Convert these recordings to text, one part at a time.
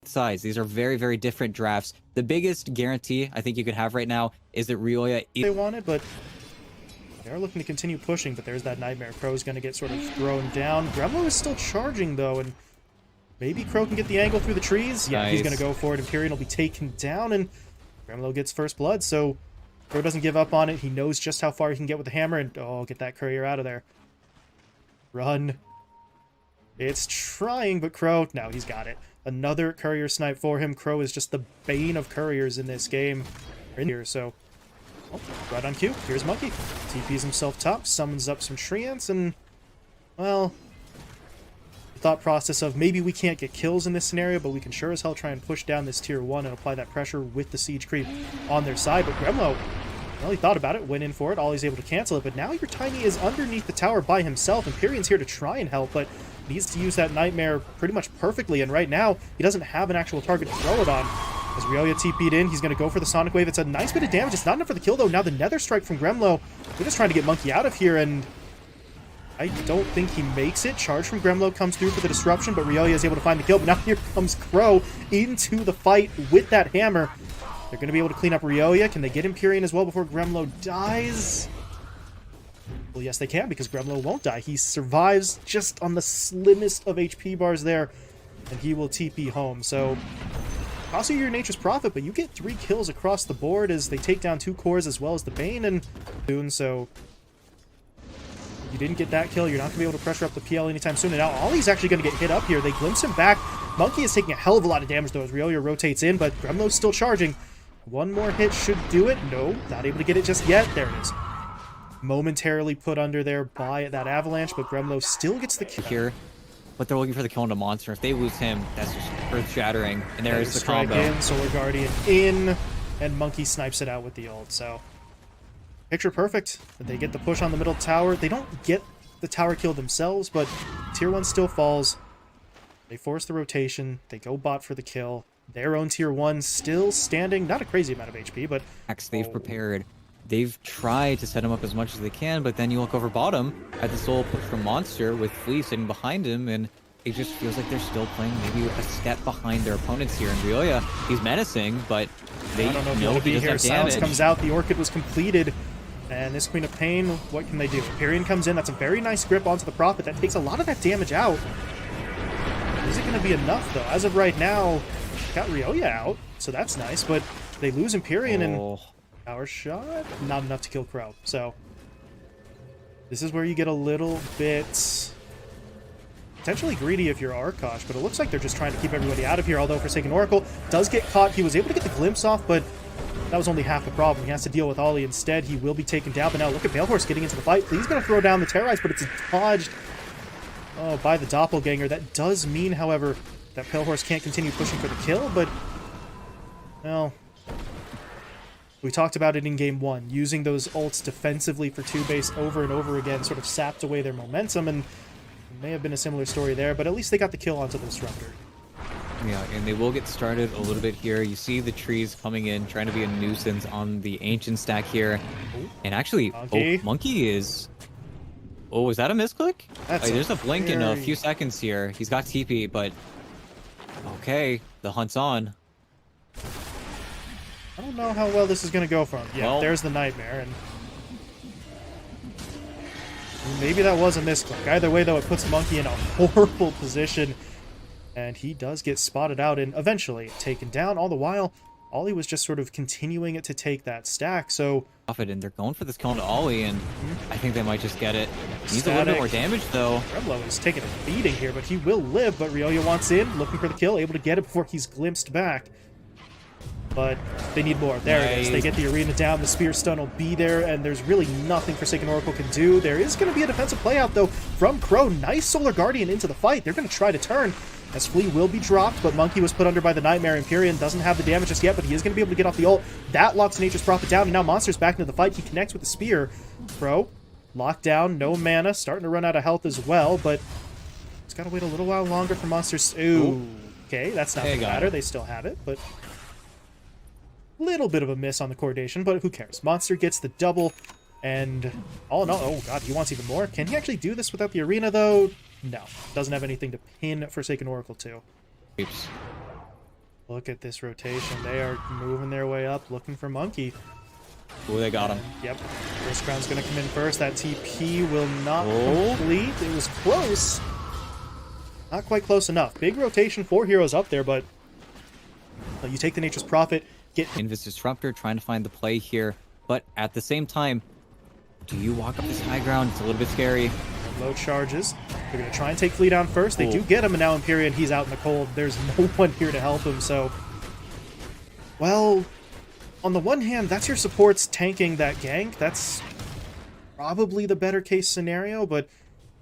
sides. These are very, very different drafts. The biggest guarantee I think you could have right now is that Ryoya... They wanted, but they are looking to continue pushing, but there's that Nightmare. Crow's going to get sort of thrown down. Gremlo is still charging, though, and maybe Crow can get the angle through the trees. Yeah, he's going to go for it. Empyrean will be taken down, and Gremlo gets first blood, so Crow doesn't give up on it. He knows just how far he can get with the hammer, and oh, get that courier out of there. Run. It's trying, but Crow, no, he's got it. Another courier snipe for him. Crow is just the bane of couriers in this game. Here, so right on cue. Here's Monkey. TPs himself top, summons up some treants, and well, the thought process of maybe we can't get kills in this scenario, but we can sure as hell try and push down this tier 1 and apply that pressure with the siege creep on their side. But Gremlo, well, he thought about it, went in for it, Ollie's able to cancel it, but now your Tiny is underneath the tower by himself. Empyrean's here to try and help, but needs to use that Nightmare pretty much perfectly, and right now, he doesn't have an actual target to throw it on. As Ryoya TP'd in, he's going to go for the Sonic Wave. It's a nice bit of damage. It's not enough for the kill, though. Now the Nether Strike from Gremlo. They're just trying to get Monkey out of here, and I don't think he makes it. Charge from Gremlo comes through for the disruption, but Ryoya is able to find the kill. But now here comes Crow into the fight with that hammer. They're going to be able to clean up Ryoya. Can they get Empyrean as well before Gremlo dies? Well, yes, they can, because Gremlo won't die. He survives just on the slimmest of HP bars there, and he will TP home. So, cost you your Nature's Prophet, but you get 3 kills across the board as they take down 2 cores as well as the Bane, and so you didn't get that kill. You're not going to be able to pressure up the PL anytime soon. And now Ollie's actually going to get hit up here. They glimpse him back. Monkey is taking a hell of a lot of damage, though, as Ryoya rotates in, but Gremlo's still charging. One more hit should do it. No, not able to get it just yet. There it is. Momentarily put under there by that avalanche, but Gremlo still gets the kill here. But they're looking for the kill on the monster. If they lose him, that's just earth-shattering. And there is the combo. In, Solar Guardian in, and Monkey snipes it out with the ult. So, picture perfect. They get the push on the middle tower. They don't get the tower kill themselves, but Tier 1 still falls. They force the rotation. They go bot for the kill. Their own Tier 1 still standing. Not a crazy amount of HP, but they've prepared. They've tried to set him up as much as they can, but then you look over bottom at the solo push from Monster with Flea sitting behind him, and it just feels like they're still playing maybe a step behind their opponents here. And Ryoya, he's menacing, but they know he doesn't have damage. Silence comes out, the Orchid was completed, and this Queen of Pain, what can they do? Empyrean comes in, that's a very nice grip onto the Prophet. That takes a lot of that damage out. Is it going to be enough, though? As of right now, got Ryoya out, so that's nice, but they lose Empyrean, and power shot, not enough to kill Crow. So this is where you get a little bit potentially greedy if you're ARKOSH, but it looks like they're just trying to keep everybody out of here, although Forsaken Oracle does get caught. He was able to get the glimpse off, but that was only half the problem. He has to deal with Ollie instead. He will be taken down, but now look at Balehorse getting into the fight. He's going to throw down the Terrorize, but it's dodged by the Doppelganger. That does mean, however, that Palehorse can't continue pushing for the kill, but well, we talked about it in Game 1. Using those ults defensively for 2-base over and over again sort of sapped away their momentum, and it may have been a similar story there, but at least they got the kill onto the Disruptor. Yeah, and they will get started a little bit here. You see the trees coming in, trying to be a nuisance on the Ancient stack here. And actually, Monkey is... Oh, is that a misclick? There's a blink in a few seconds here. He's got TP, but... Okay, the hunt's on. I don't know how well this is going to go for him. Yeah, well, there's the Nightmare, and maybe that was a misclick. Either way, though, it puts Monkey in a horrible position, and he does get spotted out and eventually taken down. All the while, Ollie was just sort of continuing it to take that stack, so... And they're going for this kill to Ollie, and I think they might just get it. Needs a little bit more damage, though. Gremlo is taking a beating here, but he will live, but Ryoya wants in, looking for the kill, able to get it before he's glimpsed back. But they need more. There it is. They get the arena down. The Spear Stun will be there, and there's really nothing Forsaken Oracle can do. There is going to be a defensive playout, though, from Crow. Nice Solar Guardian into the fight. They're going to try to turn, as Flea will be dropped, but Monkey was put under by the Nightmare. Empyrean doesn't have the damage just yet, but he is going to be able to get off the ult. That locks Nature's Prophet down, and now Monster's back into the fight. He connects with the Spear. Crow, locked down, no mana, starting to run out of health as well, but it's got to wait a little while longer for Monsters. Ooh, okay, that's not going to matter. They still have it, but... little bit of a miss on the coordination, but who cares? Monster gets the double, and all in all, oh god, he wants even more. Can he actually do this without the arena, though? No. Doesn't have anything to pin Forsaken Oracle to. Look at this rotation. They are moving their way up, looking for Monkey. Oh, they got him. Yep. First Crown's going to come in first. That TP will not complete. It was close. Not quite close enough. Big rotation, 4 heroes up there, but you take the Nature's Prophet, get... Invis Disruptor trying to find the play here, but at the same time, do you walk up this high ground? It's a little bit scary. Low charges. They're going to try and take Flea down first. They do get him, and now Empyrean, he's out in the cold. There's no one here to help him, so... Well, on the one hand, that's your supports tanking that gank. That's probably the better case scenario, but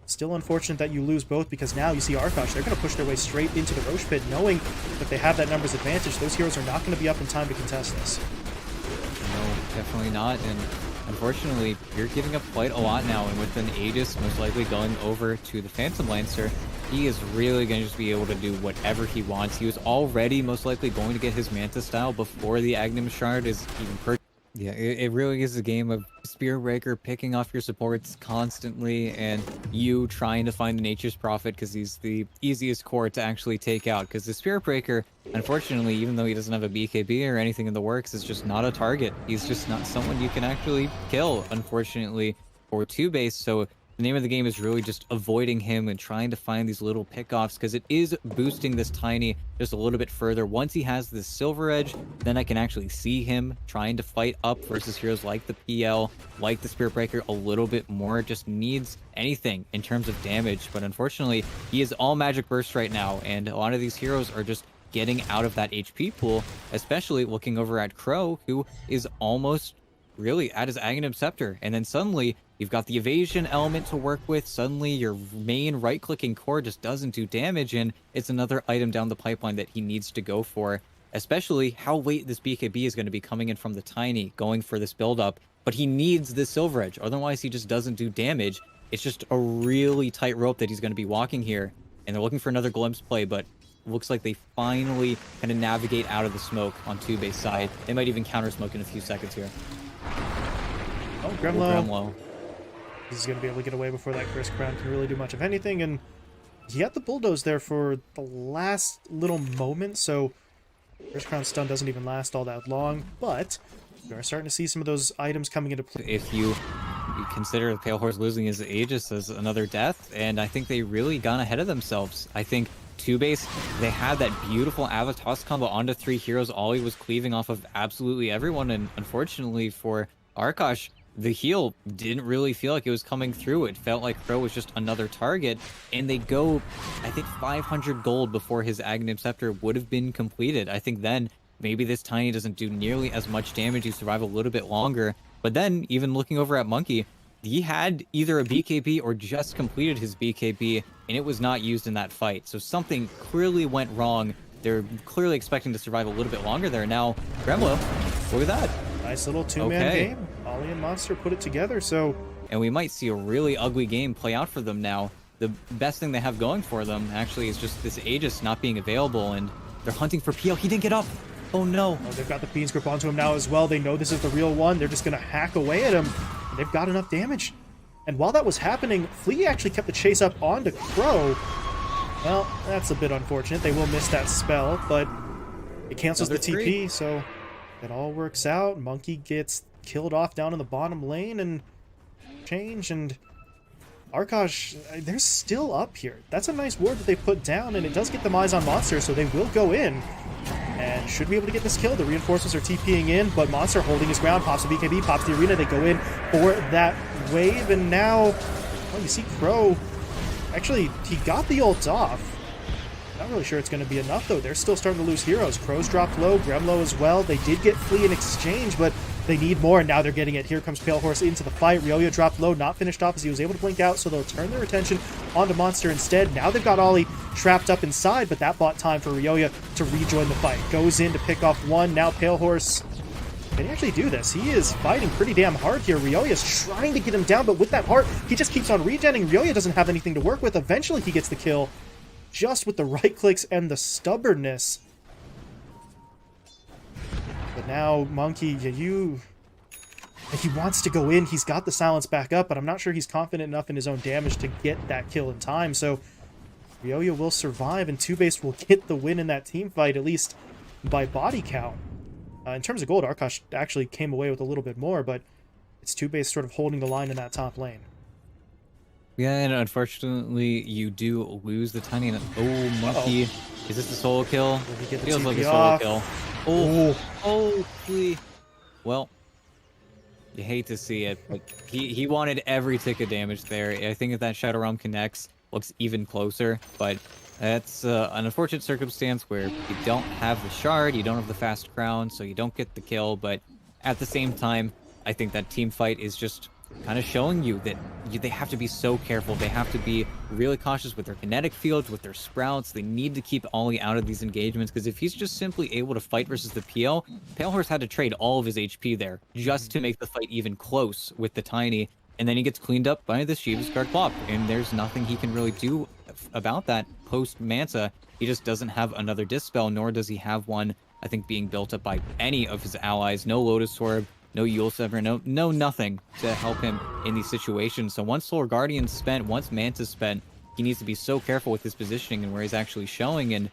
still unfortunate that you lose both, because now you see ARKOSH. They're going to push their way straight into the Roche pit, knowing that they have that numbers advantage. Those heroes are not going to be up in time to contest this. No, definitely not, and unfortunately, you're giving up quite a lot now, and with an Aegis most likely going over to the Phantom Lancer, he is really going to just be able to do whatever he wants. He was already most likely going to get his Manta style before the Aghanim Shard is even purchased. Yeah, it really is a game of Spear Breaker picking off your supports constantly, and you trying to find the Nature's Prophet because he's the easiest core to actually take out. Because the Spear Breaker, unfortunately, even though he doesn't have a BKB or anything in the works, is just not a target. He's just not someone you can actually kill, unfortunately, for 2-base. So the name of the game is really just avoiding him and trying to find these little pickoffs, because it is boosting this Tiny just a little bit further. Once he has this Silver Edge, then I can actually see him trying to fight up versus heroes like the PL, like the Spirit Breaker a little bit more. Just needs anything in terms of damage, but unfortunately, he is all Magic Burst right now, and a lot of these heroes are just getting out of that HP pool, especially looking over at Crow, who is almost really at his Aghanim Scepter, and then suddenly you've got the evasion element to work with. Suddenly your main right-clicking core just doesn't do damage, and it's another item down the pipeline that he needs to go for, especially how late this BKB is going to be coming in from the Tiny, going for this build-up, but he needs this Silver Edge, otherwise he just doesn't do damage. It's just a really tight rope that he's going to be walking here, and they're looking for another glimpse play, but looks like they finally kind of navigate out of the smoke on 2-base side. They might even counter smoke in a few seconds here. Oh, Gremlo. He's going to be able to get away before that Chris Crown can really do much of anything, and he had the bulldoze there for the last little moment, so Chris Crown's stun doesn't even last all that long, but we are starting to see some of those items coming into play. If you consider the Pale Horse losing his Aegis as another death, and I think they really got ahead of themselves. I think 2-base, they had that beautiful Avatos combo onto 3 heroes. Ollie was cleaving off of absolutely everyone, and unfortunately for ARKOSH, the heal didn't really feel like it was coming through. It felt like Crow was just another target, and they go, I think, 500 gold before his Aghanim Scepter would have been completed. I think then maybe this Tiny doesn't do nearly as much damage. You survive a little bit longer, but then even looking over at Monkey, he had either a BKB or just completed his BKB, and it was not used in that fight. So something clearly went wrong. They're clearly expecting to survive a little bit longer there. Now, Gremlo, look at that. Nice little two-man game. Ollie and Monster put it together, so... And we might see a really ugly game play out for them now. The best thing they have going for them, actually, is just this Aegis not being available, and they're hunting for PL. He didn't get up! Oh, no. Oh, they've got the Fiend's Grip onto him now as well. They know this is the real one. They're just going to hack away at him. They've got enough damage. And while that was happening, Flea actually kept the chase up onto Crow. Well, that's a bit unfortunate. They will miss that spell, but it cancels the TP, so it all works out. Monkey gets killed off down in the bottom lane and change, and ARKOSH, they're still up here. That's a nice ward that they put down, and it does get them eyes on Monster, so they will go in and should be able to get this kill. The reinforcements are TPing in, but Monster holding his ground, pops the BKB, pops the arena. They go in for that wave, and now, well, you see Crow. Actually, he got the ult off. Not really sure it's going to be enough, though. They're still starting to lose heroes. Crow's dropped low, Gremlo as well. They did get Flea in exchange, but they need more, and now they're getting it. Here comes Pale Horse into the fight. Ryoya dropped low, not finished off as he was able to blink out, so they'll turn their attention onto Monster instead. Now they've got Ollie trapped up inside, but that bought time for Ryoya to rejoin the fight. Goes in to pick off one. Now Pale Horse, can he actually do this? He is fighting pretty damn hard here. Ryoya's trying to get him down, but with that heart, he just keeps on regenning. Ryoya doesn't have anything to work with. Eventually he gets the kill, just with the right clicks and the stubbornness. But now, Monkey, he wants to go in. He's got the silence back up, but I'm not sure he's confident enough in his own damage to get that kill in time. So Ryoya will survive, and 2-base will get the win in that team fight, at least by body count. In terms of gold, ARKOSH actually came away with a little bit more, but it's TOOBASED sort of holding the line in that top lane. Yeah, and unfortunately, you do lose the tiny. Oh, Monkey. Is this a solo kill? Feels like a solo kill. Oh, please. Well, you hate to see it, but he wanted every tick of damage there. I think if that Shadow Realm connects, looks even closer, but that's an unfortunate circumstance where you don't have the shard, you don't have the fast crown, so you don't get the kill, but at the same time, I think that team fight is just kind of showing you that they have to be so careful. They have to be really cautious with their kinetic fields, with their sprouts. They need to keep Ollie out of these engagements, because if he's just simply able to fight versus the PL, Pale Horse had to trade all of his HP there just to make the fight even close with the Tiny, and then he gets cleaned up by the Shiva's Guard Plop, and there's nothing he can really do about that post Manta. He just doesn't have another Dispel, nor does he have one, I think, being built up by any of his allies. No Lotus Orb, no Yule Sever, no nothing to help him in these situations. So once Solar Guardian's spent, once Manta's spent, he needs to be so careful with his positioning and where he's actually showing. And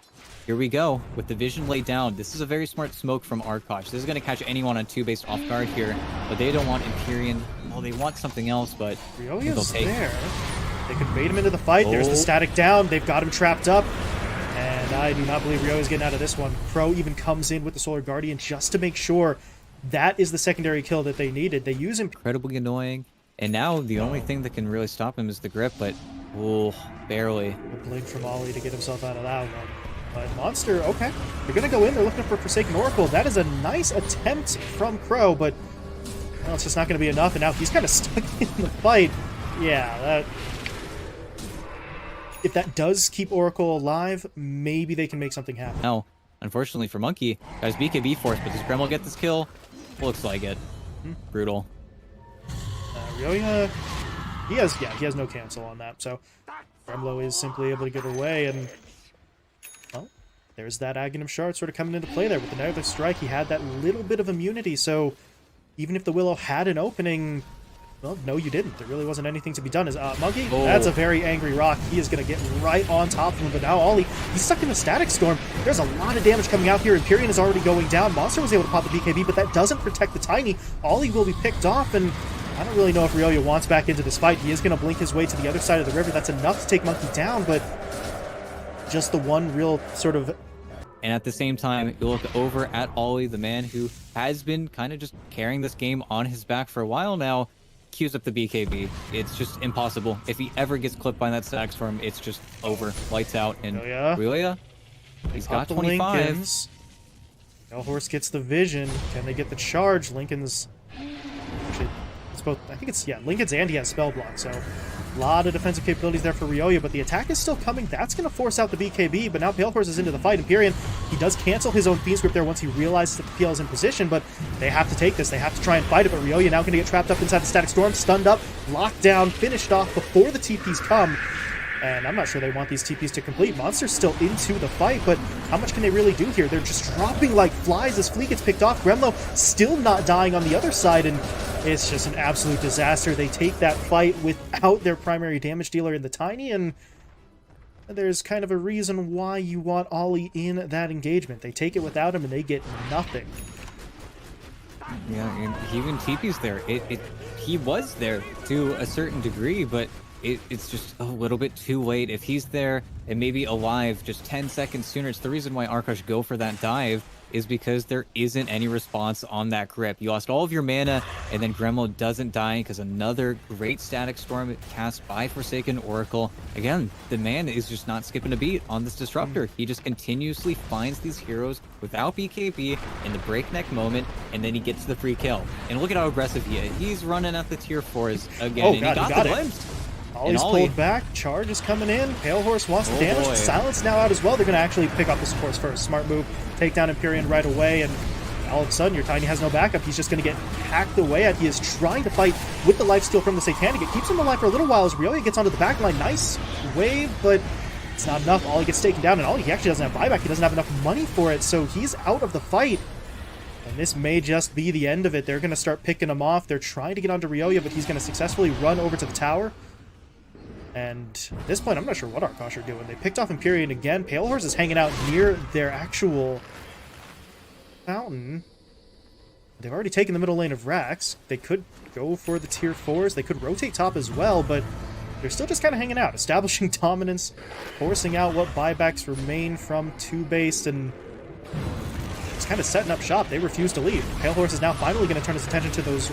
here we go with the vision laid down. This is a very smart smoke from ARKOSH. This is going to catch anyone on TOOBASED off guard here, but they don't want Empyrean. Well, they want something else, but Ryoya's there. They could bait him into the fight. There's the static down. They've got him trapped up. And I do not believe Ryoya's getting out of this one. Crow even comes in with the Solar Guardian just to make sure that is the secondary kill that they needed. They use him. Incredibly annoying. And now the only thing that can really stop him is the grip, but barely. A blink from Ollie to get himself out of that one. But Monster, okay. They're going to go in. They're looking for Forsaken Oracle. That is a nice attempt from Crow, but well, it's just not going to be enough. And now he's kind of stuck in the fight. Yeah, if that does keep Oracle alive, maybe they can make something happen. Now, unfortunately for Monkey, guys, BKB force, but does Gremlin get this kill? Looks like it. Brutal. Ryoya, he has no cancel on that, so Gremlo is simply able to get away, and well, there's that Aghanim Shard sort of coming into play there. With the Nether Strike, he had that little bit of immunity, so even if the Willow had an opening, well, no, you didn't. There really wasn't anything to be done. As Monkey, that's a very angry rock. He is going to get right on top of him, but now Ollie, he's stuck in the Static Storm. There's a lot of damage coming out here. Empyrean is already going down. Monster was able to pop the BKB, but that doesn't protect the Tiny. Ollie will be picked off, and I don't really know if Ryoya wants back into this fight. He is going to blink his way to the other side of the river. That's enough to take Monkey down, but just the one real sort of... And at the same time, you look over at Ollie, the man who has been kind of just carrying this game on his back for a while now, queues up the BKB. It's just impossible. If he ever gets clipped by that Static Storm, it's just over. Lights out. And Ryoya, he's got 25. Lincolns. Horse gets the vision. Can they get the charge? Lincoln's... Actually, it's both... I think it's... Yeah, Lincoln's and he has Spell Block, so... A lot of defensive capabilities there for Ryoya, but the attack is still coming. That's going to force out the BKB, but now Pale Horse is into the fight. Empyrean, he does cancel his own Fiend's Grip there once he realizes that the PL is in position, but they have to take this. They have to try and fight it, but Ryoya now going to get trapped up inside the Static Storm, stunned up, locked down, finished off before the TPs come. And I'm not sure they want these TPs to complete. Monster's still into the fight, but how much can they really do here? They're just dropping like flies as Fleet gets picked off. Gremlo still not dying on the other side, and it's just an absolute disaster. They take that fight without their primary damage dealer in the Tiny, and there's kind of a reason why you want Ollie in that engagement. They take it without him, and they get nothing. Yeah, and he even TP's there. He was there to a certain degree, but it's just a little bit too late. If he's there and maybe alive just 10 seconds sooner, it's the reason why ARKOSH go for that dive, is because there isn't any response on that grip. You lost all of your mana, and then Gremlo doesn't die because another great Static Storm cast by Forsaken Oracle. Again, the man is just not skipping a beat on this Disruptor. He just continuously finds these heroes without BKB in the breakneck moment, and then he gets the free kill. And look at how aggressive he is. He's running at the tier 4s again, and he got the glimpse. Ollie's pulled back. Charge is coming in. Pale Horse wants the damage. Boy. Silence now out as well. They're going to actually pick up the supports first. Smart move. Take down Empyrean right away, and all of a sudden, your Tiny has no backup. He's just going to get hacked away at. He is trying to fight with the lifesteal from the Satanic. It keeps him alive for a little while as Ryoya gets onto the backline. Nice wave, but it's not enough. Ollie gets taken down, and Ollie, he actually doesn't have buyback. He doesn't have enough money for it, so he's out of the fight. And this may just be the end of it. They're going to start picking him off. They're trying to get onto Ryoya, but he's going to successfully run over to the tower. And at this point, I'm not sure what ARKOSH are doing. They picked off Empyrean again. Pale Horse is hanging out near their actual Fountain. They've already taken the middle lane of Rax. They could go for the tier 4s. They could rotate top as well, but they're still just kind of hanging out, establishing dominance, forcing out what buybacks remain from TOOBASED, and just kind of setting up shop. They refuse to leave. Pale Horse is now finally going to turn his attention to those,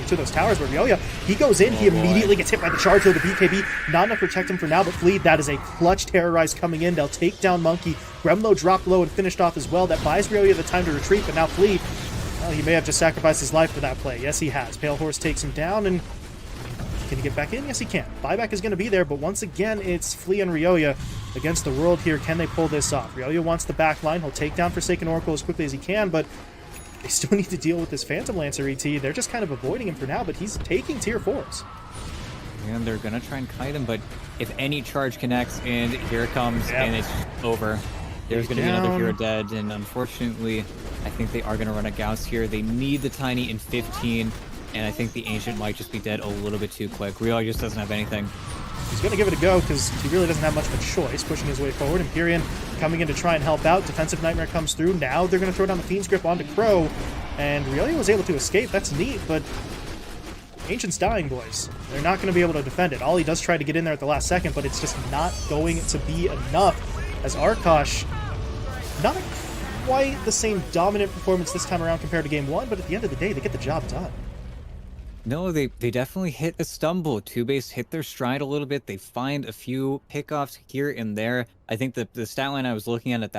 to those towers. Where Ryoya, he goes in, he immediately gets hit by the charge of the BKB. Not enough to protect him for now, but Fleet, that is a clutch terrorize coming in. They'll take down Monkey. Gremlo dropped low and finished off as well. That buys Ryoya the time to retreat, but now Fleet, well, he may have just sacrificed his life for that play. Yes, he has. Pale Horse takes him down, and can he get back in? Yes, he can. Buyback is going to be there, but once again, it's Flea and Ryoya against the world here. Can they pull this off? Ryoya wants the back line. He'll take down Forsaken Oracle as quickly as he can, but they still need to deal with this Phantom Lancer ET. They're just kind of avoiding him for now, but he's taking tier 4s. And they're going to try and kite him, but if any charge connects, and here it comes, and it's over. There's going to be another hero dead, and unfortunately, I think they are going to run a Gauss here. They need the Tiny in 15, and I think the Ancient might just be dead a little bit too quick. Ryo just doesn't have anything. He's going to give it a go because he really doesn't have much of a choice, pushing his way forward. Empyrean coming in to try and help out. Defensive Nightmare comes through. Now they're going to throw down the Fiend's Grip onto Crow, and Ryoya was able to escape. That's neat, but Ancient's dying, boys. They're not going to be able to defend it. Ollie does try to get in there at the last second, but it's just not going to be enough, as ARKOSH, not quite the same dominant performance this time around compared to Game 1, but at the end of the day, they get the job done. No, they definitely hit a stumble. TOOBASED hit their stride a little bit. They find a few pickoffs here and there. I think the stat line I was looking at that